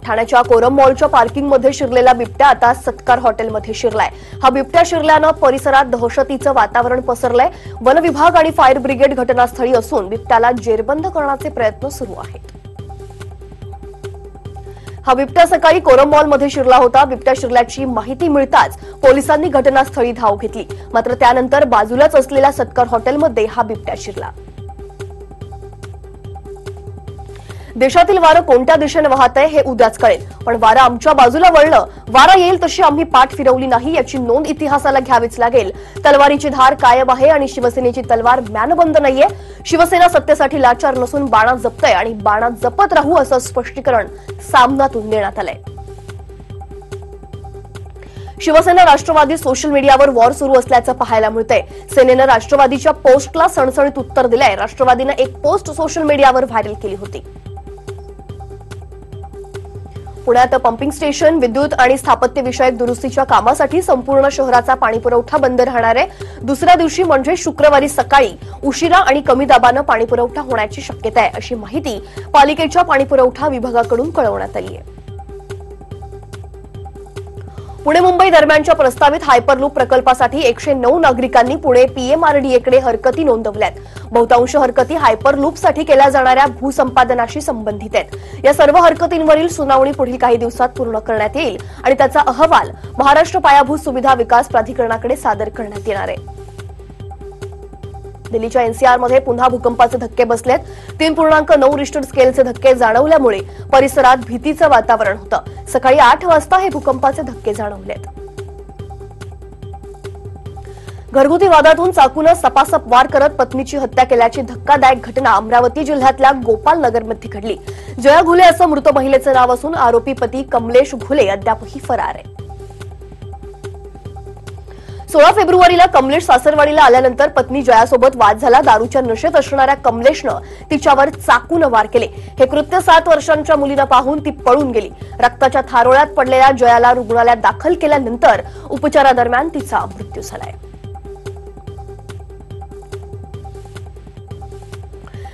ठाण्याच्या कोरम मॉलच्या पार्किंगमध्ये शिरलेला बिबट्या आता सत्कार हॉटेलमध्ये शिरलाय। हा बिबट्या शिरल्यानं परिसरात दहशतीचं वातावरण पसरलंय। वन विभाग आणि फायर ब्रिगेड घटनास्थळी असून बिबट्याला जेरबंद करण्याचे प्रयत्न सुरू आहेत। हा बिबट्या सकाळी कोरम मॉलमध्ये शिरला होता। बिबट्या शिरल्याची माहिती मिळताच पोलिसांनी घटनास्थळी धाव घेतली, मात्र त्यानंतर बाजूलाच असलेल्या सत्कार हॉटेलमध्ये हा बिबट्या शिरला। देशातील वारं कोणत्या दिशेने वाहतंय हे उद्याच कळेल, पण वारं आमच्या बाजूला वळलं, वारा येईल तशी आम्ही पाठ फिरवली नाही याची नोंद इतिहासाला घ्यावीच लागेल। तलवारीची धार कायम आहे आणि शिवसेनेची तलवार म्यानबंद नाहीये। शिवसेना सत्तेसाठी लाचार नसून बाणात जपतंय आणि बाणात जपत राहू असं स्पष्टीकरण सामनातून देण्यात आलंय। शिवसेना राष्ट्रवादी सोशल मीडियावर वॉर सुरू असल्याचं पाहायला मिळतंय। सेनेनं राष्ट्रवादीच्या पोस्टला सणसणीत उत्तर दिलंय। राष्ट्रवादीनं एक पोस्ट सोशल मीडियावर व्हायरल केली होती। पुण्यात पंपिंग स्टेशन, विद्युत आणि स्थापत्य विषयक दुरुस्तीच्या कामासाठी संपूर्ण शहराचा पाणीपुरवठा बंद राहणार आहे। दुसऱ्या दिवशी म्हणजे शुक्रवारी सकाळी उशिरा आणि कमी दाबानं पाणीपुरवठा होण्याची शक्यता आहे, अशी माहिती पालिकेच्या पाणीपुरवठा विभागाकडून कळवण्यात आली आहे। पुणे मुंबई दरम्यानच्या प्रस्तावित हायपरलूप प्रकल्पासाठी 109 नागरिकांनी पुणे पीएमआरडीएकडे हरकती नोंदवल्यात। बहुतांश हरकती हायपरलूपसाठी केल्या जाणाऱ्या भूसंपादनाशी संबंधित आहेत। या सर्व हरकतींवरील सुनावणी पुढील काही दिवसात पूर्ण करण्यात येईल आणि त्याचा अहवाल महाराष्ट्र पायाभूत सुविधा विकास प्राधिकरणाकडे सादर करण्यात येणार आहे। दिल्लीच्या एनसीआरमध्ये पुन्हा भूकंपाचे धक्के बसलेत। 3.9 रिश्टर स्केलचे धक्के जाणवल्यामुळे परिसरात भीतीचं वातावरण होतं। सकाळी 8 वाजता हे भूकंपाचे धक्के जाणवलेत। घरगुती वादातून चाकूनं सपासप वार करत पत्नीची हत्या केल्याची धक्कादायक घटना अमरावती जिल्ह्यातल्या गोपालनगरमध्ये घडली। जया घुले असं मृत महिलेचं नाव असून आरोपी पती कमलेश घुले अद्यापही फरार आहे। 16 फेब्रुवारीला कमलेश सासरवाडीला आल्यानंतर पत्नी जयासोबत वाद झाला। दारूच्या नशेत असणाऱ्या कमलेशनं तिच्यावर चाकूनं वार केले। हे कृत्य 7 वर्षांच्या मुलीनं पाहून ती पळून गेली। रक्ताच्या थारोळ्यात पडलेल्या जयाला रुग्णालयात दाखल केल्यानंतर उपचारादरम्यान तिचा मृत्यू झालाय।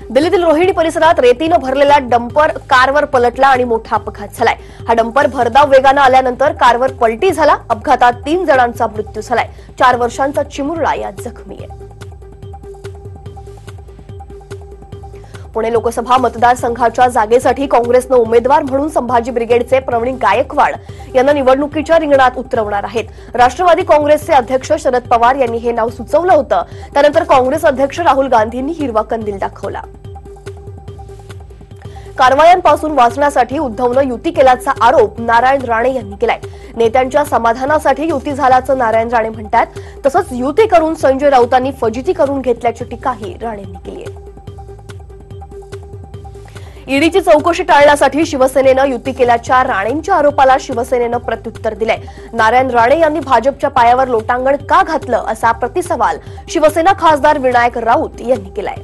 दिल्लीतील रोहिणी परिसरात रेतीनं भरलेला डंपर कारवर पलटला आणि मोठा अपघात झालाय। हा डंपर भरधाव वेगानं आल्यानंतर कारवर पलटी झाला। अपघातात 3 जणांचा मृत्यू झालाय। 4 वर्षांचा चिमुरडा यात जखमी आहे। पुणे लोकसभा मतदारसंघाच्या जागेसाठी काँग्रेसनं उमेदवार म्हणून संभाजी ब्रिगेडचे प्रवीण गायकवाड यांना निवडणुकीच्या रिंगणात उतरवणार आहेत। राष्ट्रवादी काँग्रेसचे अध्यक्ष शरद पवार यांनी हे नाव सुचवलं होतं, त्यानंतर काँग्रेस अध्यक्ष राहुल गांधींनी हिरवा कंदील दाखवला। कारवायांपासून वाचण्यासाठी उद्धवनं युती केल्याचा आरोप नारायण राणे यांनी केलाय। नेत्यांच्या समाधानासाठी युती झाल्याचं नारायण राणे म्हणतात। तसंच युती करून संजय राऊतांनी फजिती करून घेतल्याची टीकाही राणेंनी केली आहे। ईडीची चौकशी टाळण्यासाठी शिवसेनेनं युती केल्याच्या राणेंच्या आरोपाला शिवसेनेनं प्रत्युत्तर दिलंय। नारायण राणे यांनी भाजपच्या पायावर लोटांगण का घातलं असा प्रतिसवाल शिवसेना खासदार विनायक राऊत यांनी केलाय।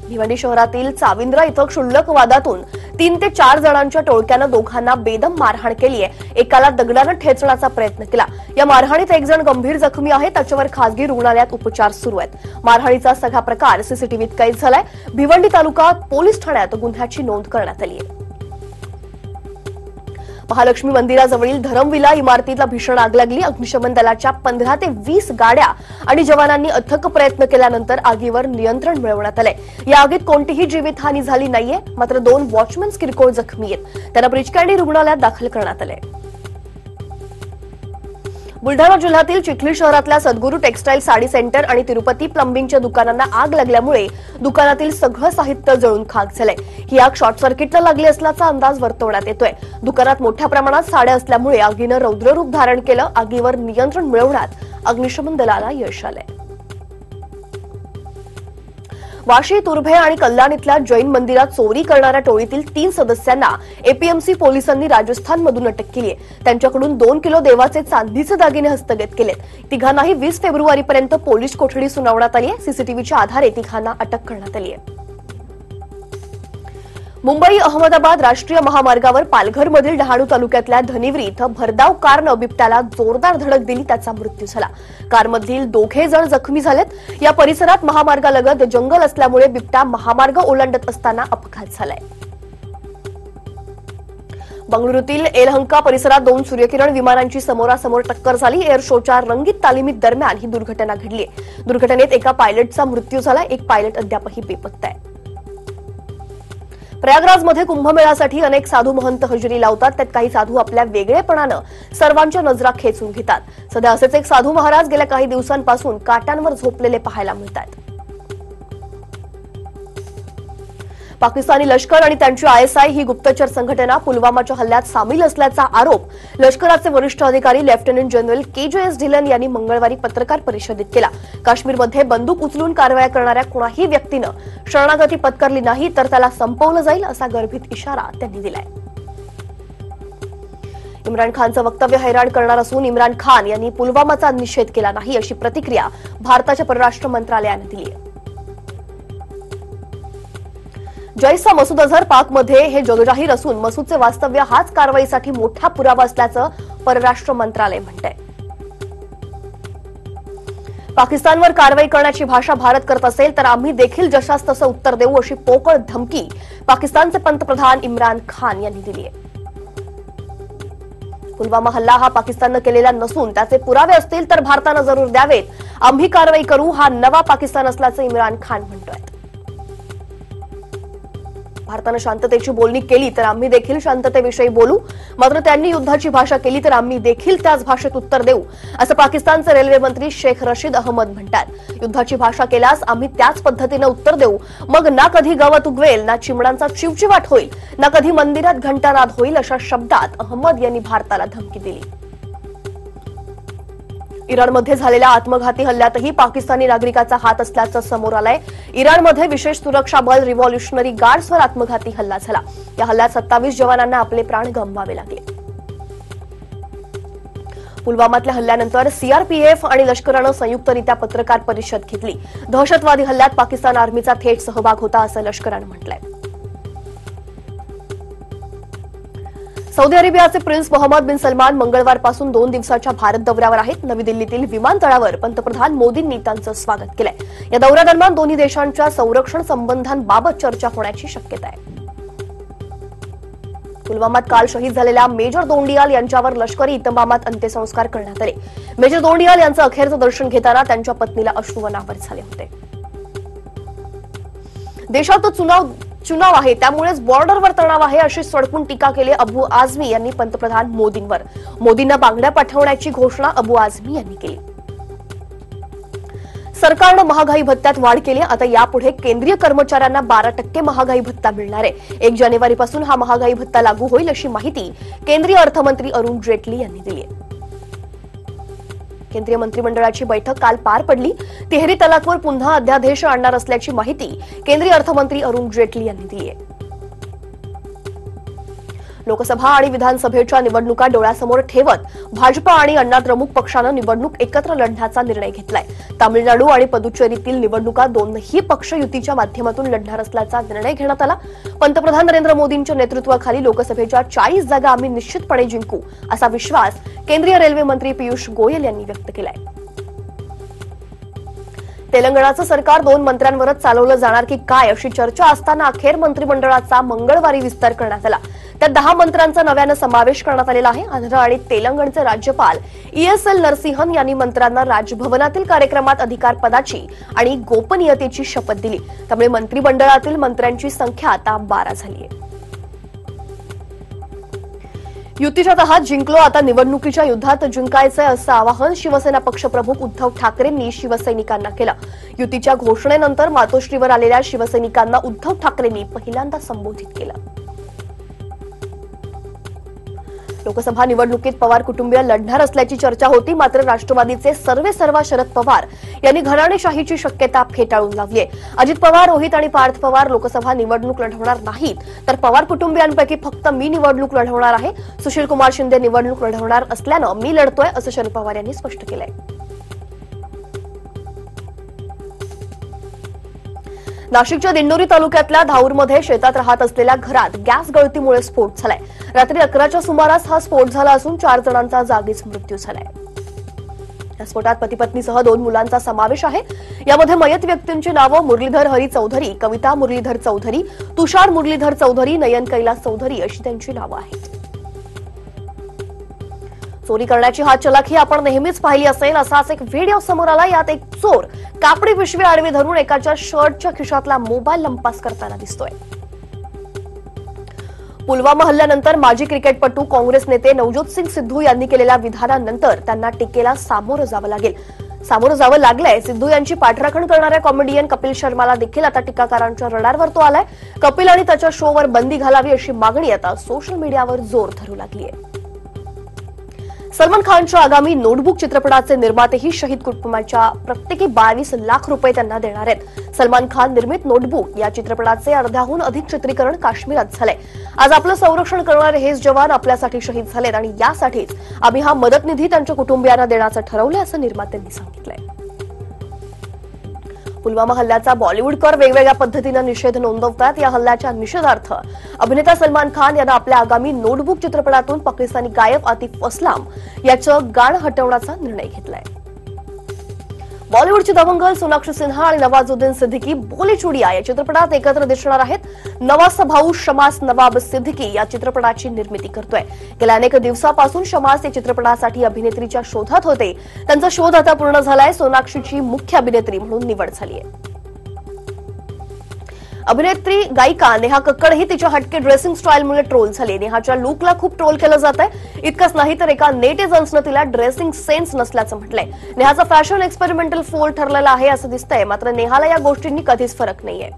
भिवंडी शहरातील चाविंद्रा इथं क्षुल्लक वादातून 3 ते 4 जणांच्या टोळक्यानं दोघांना बेदम मारहाण केली आहे। एकाला दगडानं ठेचण्याचा प्रयत्न केला। या मारहाणीत एक जण गंभीर जखमी आहे, त्याच्यावर खासगी रुग्णालयात उपचार सुरू आहेत। मारहाणीचा सगळा प्रकार सीसीटीव्हीत कैद झालाय। भिवंडी तालुका पोलीस ठाण्यात गुन्ह्याची नोंद करण्यात आली आहे। महालक्ष्मी मंदिराजवळील धरमविला इमारतीला भीषण आग लागली। अग्निशमन दलाच्या 15 ते 20 गाड्या आणि जवानांनी अथक प्रयत्न केल्यानंतर आगीवर नियंत्रण मिळवण्यात आलंय। या आगीत कोणतीही जीवितहानी झाली नाहीये, मात्र 2 वॉचमन किरकोळ जखमी आहेत। त्यांना ब्रीच कँडी रुग्णालयात दाखल करण्यात आलंय। बुलढाणा जिल्ह्यातील चिखली शहरातल्या सद्गुरू टेक्सटाईल साडी सेंटर आणि तिरुपती प्लंबिंगच्या दुकानांना आग लागल्यामुळे दुकानातील सगळं साहित्य जळून खाक झालंय। ही आग शॉर्ट सर्किटनं लागली असल्याचा अंदाज वर्तवण्यात येतोय। दुकानात मोठ्या प्रमाणात साड्या असल्यामुळे आगीनं रौद्ररूप धारण केलं। आगीवर नियंत्रण मिळवण्यात अग्निशमन दलाला यश आलंय। वाशी, तुर्भे आणि कल्याण इथल्या जैन मंदिरात चोरी करणाऱ्या टोळीतील 3 सदस्यांना एपीएमसी पोलिसांनी राजस्थानमधून अटक केली आहे। त्यांच्याकडून 2 किलो देवाचे चांदीचे दागिने हस्तगत केलेत। तिघांनाही 20 फेब्रुवारीपर्यंत पोलीस कोठडी सुनावण्यात आली आहे। सीसीटीव्हीच्या आधारे तिघांना अटक करण्यात आली आहे। मुंबई अहमदाबाद राष्ट्रीय महामार्गावर पालघरमधील डहाणू तालुक्यातल्या धनिवरी इथं भरधाव कारनं बिबट्याला जोरदार धडक दिली, त्याचा मृत्यू झाला। कारमधील 2 जण जखमी झालेत। या परिसरात महामार्गालगत जंगल असल्यामुळे बिबट्या महामार्ग ओलांडत असताना अपघात झालाय। बंगळुरूतील एलहंका परिसरात दोन सूर्यकिरण विमानांची समोरासमोर टक्कर झाली. एअर शोच्या रंगीत तालिमी दरम्यान ही दुर्घटना घडली. दुर्घटनेत एका पायलटचा मृत्यू झाला. एक पायलट अद्यापही बेपत्ता आहे. प्रयागराजमध्ये कुंभमेळ्यासाठी अनेक साधू महंत हजेरी लावतात. त्यात काही साधू आपल्या वेगळेपणानं सर्वांच्या नजरा खेचून घेतात. सध्या असेच एक साधू महाराज गेल्या काही दिवसांपासून काट्यांवर झोपलेले पाहायला मिळतात. पाकिस्तानी लष्कर आणि त्यांची ISI ही गुप्तचर संघटना पुलवामाच्या हल्ल्यात सामील असल्याचा आरोप लष्कराचे वरिष्ठ अधिकारी लेफ्टनंट जनरल KJS ढिलन यांनी मंगळवारी पत्रकार परिषदेत केला. काश्मीरमध्ये बंदूक उचलून कारवाया करणाऱ्या कुणाही व्यक्तीनं शरणागती पत्करली नाही तर त्याला संपवलं जाईल असा गर्भित इशारा त्यांनी दिलाय. इम्रान खानचं वक्तव्य हैराण करणार असून इम्रान खान यांनी पुलवामाचा निषेध केला नाही अशी प्रतिक्रिया भारताच्या परराष्ट्र मंत्रालयानं दिली आहे. जैशचा मसूद अझहर पाकमध्ये हे जगजाहीर असून मसूदचे वास्तव्य हाच कारवाईसाठी मोठा पुरावा असल्याचं परराष्ट्र मंत्रालय म्हणतंय. पाकिस्तानवर कारवाई करण्याची भाषा भारत करत असेल तर आम्ही देखील जशास तसं उत्तर देऊ अशी पोकळ धमकी पाकिस्तानचे पंतप्रधान इम्रान खान यांनी दिली आहे. पुलवामा हल्ला हा पाकिस्ताननं केलेला नसून त्याचे पुरावे असतील तर भारतानं जरूर द्यावेत. आम्ही कारवाई करू हा नवा पाकिस्तान असल्याचं इम्रान खान म्हणतोय. भारतानं शांततेची बोलणी केली तर आम्ही देखील शांततेविषयी बोलू. मात्र त्यांनी युद्धाची भाषा केली तर आम्ही देखील त्याच भाषेत उत्तर देऊ असं पाकिस्तानचे रेल्वे मंत्री शेख रशीद अहमद म्हणतात. युद्धाची भाषा केल्यास आम्ही त्याच पद्धतीनं उत्तर देऊ. मग ना कधी गवत उगवेल, ना चिमणांचा चिवचिवाट होईल, ना कधी मंदिरात घंटानाद होईल अशा शब्दात अहमद यांनी भारताला धमकी दिली. इराणमध्ये झालेल्या आत्मघाती हल्ल्यातही पाकिस्तानी नागरिकाचा हात असल्याचं समोर आलंय. इराणमध्ये विशेष सुरक्षा बल रिव्हॉल्युशनरी गार्ड्सवर आत्मघाती हल्ला झाला. या हल्ल्यात 27 जवानांना आपले प्राण गमवावे लागले. पुलवामातल्या हल्ल्यानंतर CRPF आणि लष्करानं संयुक्तरित्या पत्रकार परिषद घेतली. दहशतवादी हल्ल्यात पाकिस्तान आर्मीचा थेट सहभाग होता असं लष्करानं म्हटलंय. सौदी अरेबियाचे प्रिन्स मोहम्मद बिन सलमान मंगळवारपासून 2 दिवसाच्या भारत दौऱ्यावर आहेत. नवी दिल्लीतील विमानतळावर पंतप्रधान मोदींनी त्यांचं स्वागत केलंय. या दौऱ्यादरम्यान दोन्ही देशांच्या संरक्षण संबंधांबाबत चर्चा होण्याची शक्यता आहे. पुलवामात काल शहीद झालेल्या मेजर दोंडियाल यांच्यावर लष्करी इतमामात अंत्यसंस्कार करण्यात आले. मेजर दोंडियाल यांचं अखेरचं दर्शन घेताना त्यांच्या पत्नीला अश्रू अनावर झाले होते. देशात चुनाव आहे त्यामुळेच बॉर्डरवर तणाव आहे अशी सडकून टीका केली अबू आझमी यांनी पंतप्रधान मोदींवर. मोदींना बांगड्या पाठवण्याची घोषणा अबू आझमी यांनी केली. सरकारनं महागाई भत्त्यात वाढ केली. आता यापुढे केंद्रीय कर्मचाऱ्यांना 12% महागाई भत्ता मिळणार आहे. 1 जानेवारीपासून हा महागाई भत्ता लागू होईल अशी माहिती केंद्रीय अर्थमंत्री अरुण जेटली यांनी दिली आहे. केंद्रीय मंत्रिमंडळाची बैठक काल पार पडली. तिहेरी तलाकवर पुन्हा अध्यादेश आणणार असल्याची माहिती केंद्रीय अर्थमंत्री अरुण जेटली यांनी दिली आहे. लोकसभा आणि विधानसभेच्या निवडणुका डोळ्यासमोर ठेवत भाजपा आणि अण्णा द्रमुक पक्षानं निवडणूक एकत्र लढण्याचा निर्णय घेतलाय. तामिळनाडू आणि पुदुच्चेरीतील निवडणुका दोन्ही पक्ष युतीच्या माध्यमातून लढणार असल्याचा निर्णय घेण्यात आला. पंतप्रधान नरेंद्र मोदींच्या नेतृत्वाखाली लोकसभेच्या 40 जागा आम्ही निश्चितपणे जिंकू असा विश्वास केंद्रीय रेल्वे मंत्री पियुष गोयल यांनी व्यक्त केलाय. तेलंगणाचं सरकार 2 मंत्र्यांवरच चालवलं जाणार की काय अशी चर्चा असताना अखेर मंत्रिमंडळाचा मंगळवारी विस्तार करण्यात आला. त्यात 10 मंत्र्यांचा नव्यानं समावेश करण्यात आलेला आहे. आंध्र आणि तेलंगणचे राज्यपाल ESL नरसिंहन यांनी मंत्र्यांना राजभवनातील कार्यक्रमात अधिकार पदाची आणि गोपनीयतेची शपथ दिली. त्यामुळे मंत्रिमंडळातील मंत्र्यांची संख्या आता 12 झाली आहे. युतीच्या तहात जिंकलो, आता निवडणुकीच्या युद्धात जिंकायचंय असं आवाहन शिवसेना पक्षप्रमुख उद्धव ठाकरेंनी शिवसैनिकांना केलं. युतीच्या घोषणेनंतर मातोश्रीवर आलेल्या शिवसैनिकांना उद्धव ठाकरेंनी पहिल्यांदा संबोधित केलं. लोकसभा निवडणुकीत पवार कुटुंबीय लढणार असल्याची चर्चा होती. मात्र राष्ट्रवादीचे सर्वेसर्वा शरद पवार यांनी घराणेशाहीची शक्यता फेटाळून लावली आहे. अजित पवार, रोहित आणि पार्थ पवार लोकसभा निवडणूक लढवणार नाहीत, तर पवार कुटुंबियांपैकी फक्त मी निवडणूक लढवणार आहे. सुशील कुमार शिंदे निवडणूक लढवणार असल्यानं मी लढतोय असं शरद पवार यांनी स्पष्ट केलंय. नाशिकच्या दिंडोरी तालुक्यातल्या धाऊरमध्ये शेतात राहत असलेल्या घरात गॅस गळतीमुळे स्फोट झालाय. रात्री 11च्या सुमारास हा स्फोट झाला असून 4 जणांचा जागीच मृत्यू झालाय. या स्फोटात पती-पत्नीसह 2 मुलांचा समावेश आहे. यामध्ये मयत व्यक्तींची नावं मुरलीधर हरी चौधरी, कविता मुरलीधर चौधरी, तुषार मुरलीधर चौधरी, नयन कैलास चौधरी अशी त्यांची नावं आहेत. चोरी करण्याची हा चलाखी आपण नेहमीच पाहिली असेल असाच एक व्हिडिओ समोर आला। यात एक चोर कापडी पिशवी आडवी धरून एकाच्या शर्टच्या खिशातला मोबाईल लंपास करताना दिसतोय। पुलवामा हल्ल्यानंतर माजी क्रिकेटपटू काँग्रेस नेते नवज्योत सिंग सिद्धू यांनी केलेल्या विधानानंतर त्यांना टीकेला सामोरं जावं लागलंय। सिद्धू यांची पाठराखण करणाऱ्या कॉमेडियन कपिल शर्माला देखील आता टीकाकारांच्या रडारवर तो आलाय। कपिल आणि त्याच्या शोवर बंदी घालावी अशी मागणी आता सोशल मीडियावर जोर धरू लागली आहे। सलमान खानच्या आगामी नोटबुक चित्रपटाचे निर्मातेही शहीद कुटुंबाच्या प्रत्येकी 22 लाख रुपये त्यांना देणार आहेत। सलमान खान निर्मित नोटबुक या चित्रपटाचे अर्ध्याहून अधिक चित्रीकरण काश्मीरात झालंय। आज आपलं संरक्षण करणारे हेच जवान आपल्यासाठी शहीद झालेत आणि यासाठीच आम्ही हा मदत निधी त्यांच्या कुटुंबियांना देण्याचं ठरवलंय असं निर्मात्यांनी सांगितलंय। पुलवामा हल्ल्याचा बॉलिवूडकर वेगवेगळ्या पद्धतीनं निषेध नोंदवतात। या हल्ल्याच्या निषेधार्थ अभिनेता सलमान खान यांनी आपल्या आगामी नोटबुक चित्रपटातून पाकिस्तानी गायक आतिफ असलाम याचं गाणं हटवण्याचा निर्णय घेतलाय। बॉलिवूडची दबंगल सोनाक्षी सिन्हा आणि नवाजुद्दीन सिद्दीकी बोली चुडिया या चित्रपटात एकत्र दिसणार आहेत। नवाजचा भाऊ शमास नवाब सिद्दीकी या चित्रपटाची निर्मिती करतोय। गेल्या अनेक दिवसापासून शमास या चित्रपटासाठी अभिनेत्रीच्या शोधात होते। त्यांचा शोध आता पूर्ण झालाय। सोनाक्षीची मुख्य अभिनेत्री म्हणून निवड झाली आहे। अभिनेत्री गायिका नेहा कक्कड ही तिच्या हटके ड्रेसिंग स्टाईलमुळे ट्रोल झाली। नेहाच्या लुकला खूप ट्रोल केलं जात आहे। इतकंच नाही तर एका नेटिझन्सनं तिला ड्रेसिंग सेन्स नसल्याचं म्हटलंय। नेहाचा फॅशन एक्सपेरिमेंटल फोल ठरलेला आहे असं दिसतंय, मात्र नेहाला या गोष्टींनी कधीच फरक नाहीये।